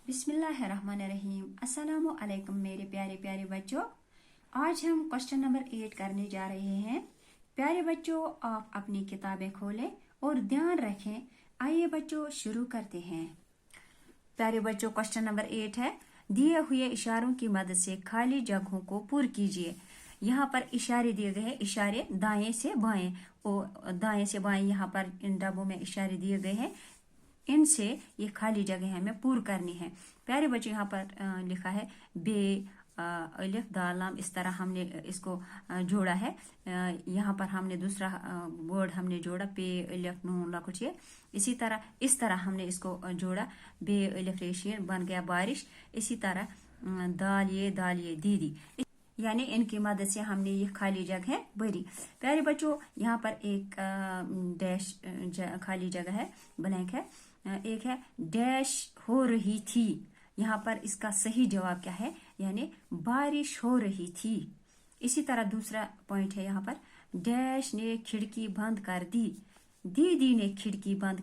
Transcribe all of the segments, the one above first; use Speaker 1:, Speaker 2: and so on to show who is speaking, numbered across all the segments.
Speaker 1: बिस्मिल्लाहिर्रहमानिर्रहीम। अस्सलामु अलैकुम मेरे प्यारे प्यारे बच्चों। आज हम क्वेश्चन नंबर 8 करने जा रहे हैं। प्यारे बच्चों, आप अपनी किताबें खोलें और ध्यान रखें। आइए बच्चों शुरू करते हैं। प्यारे बच्चों, क्वेश्चन नंबर 8 है, दिए हुए इशारों की मदद से खाली जगहों को पूर्ण कीजिए। यहाँ पर इशारे दिए गए हैं, इशारे दाएं से बाएं और दाएं से बाएं यहाँ पर इन डब्बों में इशारे दिए गए हैं। इनसे ये खाली जगह हमें पूर्ण करनी है। प्यारे बच्चों, यहाँ पर लिखा है बे अलिफ दाल लाम, इस तरह हमने इसको जोड़ा है। यहाँ पर हमने दूसरा वर्ड हमने जोड़ा पे अलिफ नून लकुचिए। इसी तरह इस तरह हमने इसको जोड़ा, बे अलिफ रेशीन बन गया बारिश। इसी तरह दालिए दीदी, यानी इनकी मदद से हमने ये खाली जगह भरी। प्यारे बच्चों, यहाँ पर एक डैश खाली जगह है, ब्लैंक है। एक है डैश हो रही थी। यहाँ पर इसका सही जवाब क्या है, यानी बारिश हो रही थी। इसी तरह दूसरा पॉइंट है, यहाँ पर डैश ने खिड़की बंद कर दी। दीदी ने खिड़की बंद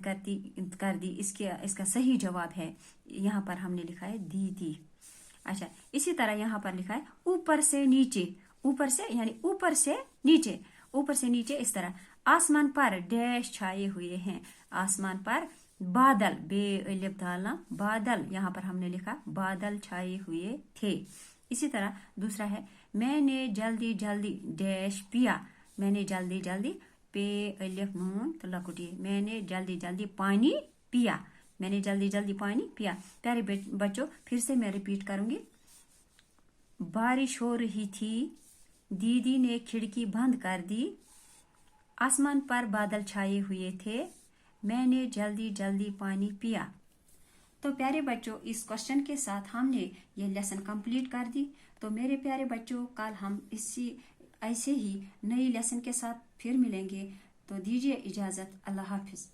Speaker 1: कर दी। इसका सही जवाब है, यहाँ पर हमने लिखा है दीदी। अच्छा, इसी तरह यहाँ पर लिखा है ऊपर से नीचे। ऊपर से यानी ऊपर से नीचे, ऊपर से नीचे। इस तरह आसमान पर डैश छाए हुए हैं। आसमान पर बादल, बे अलिफ दाल बादल, यहाँ पर हमने लिखा बादल छाए हुए थे। इसी तरह दूसरा है, मैंने जल्दी जल्दी डैश पिया। मैंने जल्दी जल्दी पे अलिफ नून तो लकुटी, मैंने जल्दी जल्दी पानी पिया। मैंने जल्दी जल्दी पानी पिया। प्यारे बच्चों, फिर से मैं रिपीट करूंगी। बारिश हो रही थी, दीदी ने खिड़की बंद कर दी, आसमान पर बादल छाए हुए थे, मैंने जल्दी जल्दी पानी पिया। तो प्यारे बच्चों, इस क्वेश्चन के साथ हमने ये लेसन कंप्लीट कर दी। तो मेरे प्यारे बच्चों, कल हम ऐसे ही नई लेसन के साथ फिर मिलेंगे। तो दीजिए इजाजत। अल्लाह हाफिज।